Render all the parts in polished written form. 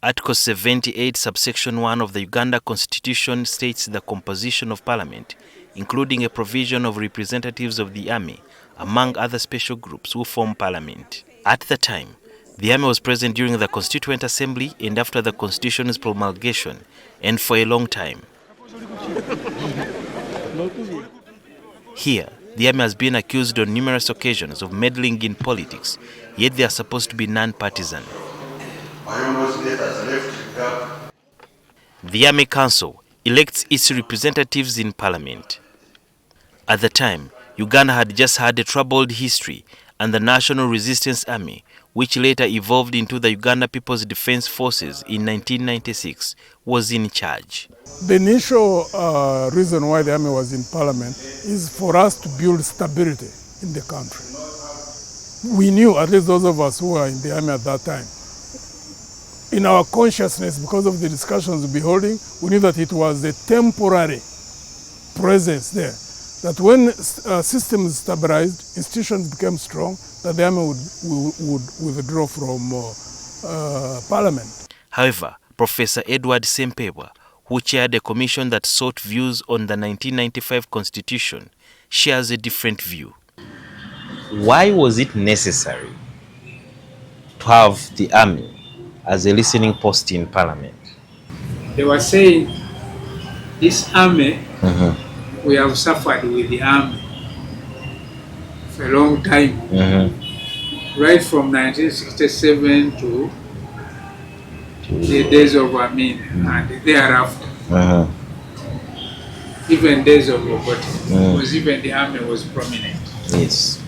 Article 78, subsection 1 of the Uganda Constitution states the composition of Parliament, including a provision of representatives of the army, among other special groups who form Parliament. At the time, the army was present during the Constituent Assembly and after the Constitution's promulgation, and for a long time. Here, the army has been accused on numerous occasions of meddling in politics, yet they are supposed to be non-partisan. The Army Council elects its representatives in Parliament. At the time, Uganda had just had a troubled history, and the National Resistance Army, which later evolved into the Uganda People's Defense Forces in 1996, was in charge. The initial reason why the army was in Parliament is for us to build stability in the country. We knew, at least those of us who were in the army at that time, in our consciousness, because of the discussions we'll be holding, we knew that it was a temporary presence there. That when systems stabilized, institutions became strong, that the army would withdraw from Parliament. However, Professor Edward Sempewa, who chaired a commission that sought views on the 1995 Constitution, shares a different view. Why was it necessary to have the army as a listening post in Parliament? They were saying, this army, we have suffered with the army for a long time, right from 1967 to the days of Amin and thereafter, even days of Robert, because even the army was prominent. Yes.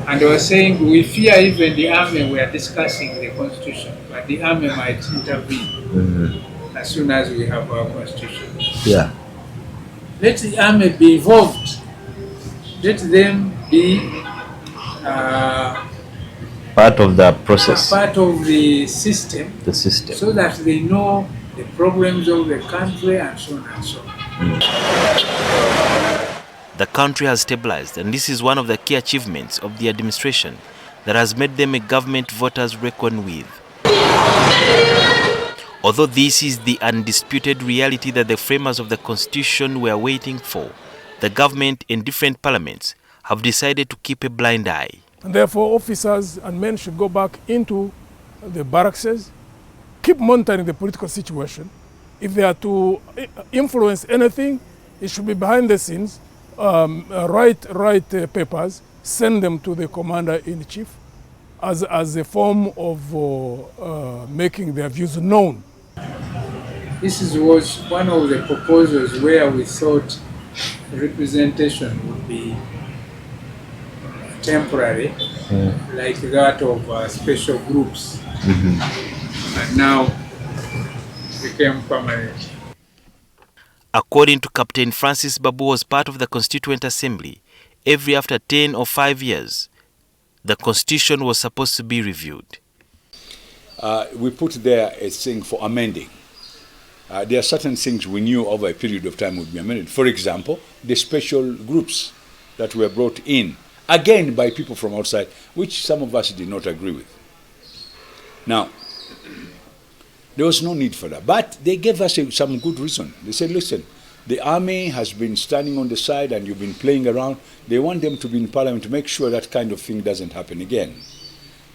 And they were saying, we fear even the army, we are discussing the constitution, but the army might intervene as soon as we have our constitution. Yeah. Let the army be involved. Let them be part of the process. Part of the system. The system. So that they know the problems of the country and so on and so on. The country has stabilized, and this is one of the key achievements of the administration that has made them a government voters reckon with. Although this is the undisputed reality that the framers of the Constitution were waiting for, the government and different parliaments have decided to keep a blind eye. And therefore, officers and men should go back into the barracks, keep monitoring the political situation. If they are to influence anything, it should be behind the scenes. Write papers, send them to the commander-in-chief as a form of making their views known. This was one of the proposals where we thought representation would be temporary, like that of special groups, and now became permanent. According to Captain Francis Babu, was part of the Constituent Assembly, every after 10 or 5 years, the Constitution was supposed to be reviewed. We put there a thing for amending. There are certain things we knew over a period of time would be amended. For example, the special groups that were brought in, again by people from outside, which some of us did not agree with. Now, there was no need for that. But they gave us some good reason. They said, listen, the army has been standing on the side and you've been playing around. They want them to be in Parliament to make sure that kind of thing doesn't happen again.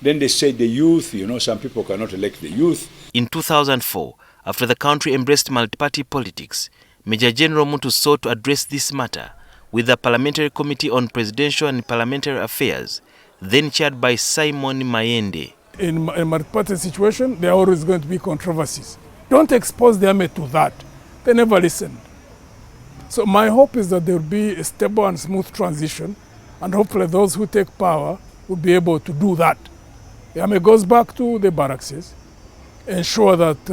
Then they said the youth, some people cannot elect the youth. In 2004, after the country embraced multi-party politics, Major General Muntu sought to address this matter with the Parliamentary Committee on Presidential and Parliamentary Affairs, then chaired by Simon Mayende. In a multi-party situation, there are always going to be controversies. Don't expose the army to that. They never listened. So my hope is that there will be a stable and smooth transition, and hopefully those who take power will be able to do that. The army goes back to the barracks, ensure that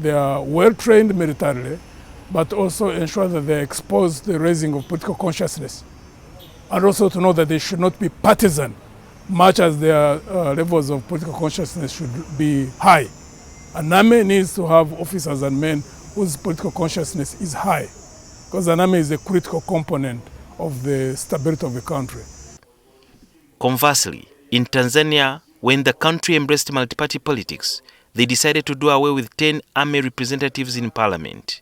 they are well-trained militarily, but also ensure that they expose the raising of political consciousness, and also to know that they should not be partisan, much as their levels of political consciousness should be high. An army needs to have officers and men whose political consciousness is high, because an army is a critical component of the stability of the country. Conversely, in Tanzania, when the country embraced multi-party politics, they decided to do away with 10 army representatives in parliament.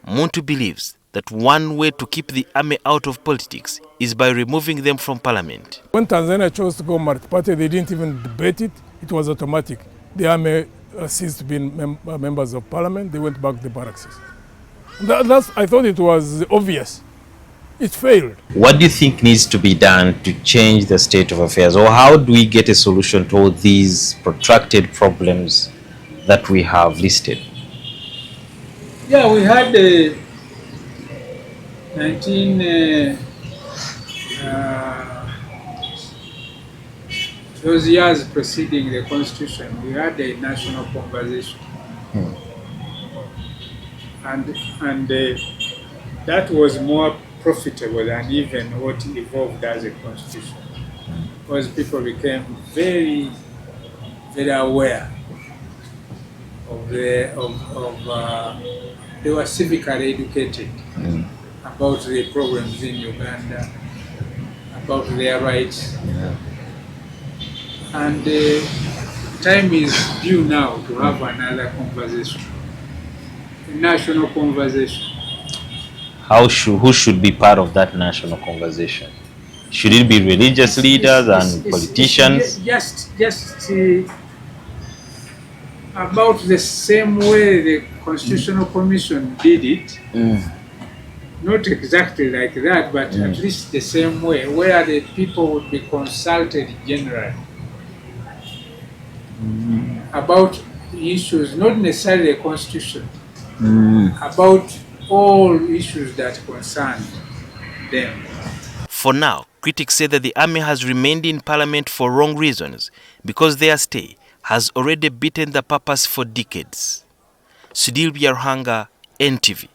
Muntu believes that one way to keep the army out of politics is by removing them from parliament. When Tanzania chose to go multi-party, they didn't even debate it. It was automatic. The army ceased being members of parliament. They went back to the barracks. I thought it was obvious. It failed. What do you think needs to be done to change the state of affairs? Or how do we get a solution to all these protracted problems that we have listed? Yeah, we had 19 those years preceding the constitution, we had a national conversation, and that was more profitable than even what evolved as a constitution, because people became very, very aware of they were civically educated about the problems in Uganda, about their rights. And time is due now to have another conversation, a national conversation. Who should be part of that national conversation? Should it be religious leaders and politicians? Just about the same way the Constitutional Commission did it. Not exactly like that, but at least the same way, where the people would be consulted generally about issues, not necessarily the Constitution, about all issues that concern them. For now, critics say that the army has remained in parliament for wrong reasons because their stay has already beaten the purpose for decades. Sudhir Byaruhanga, NTV.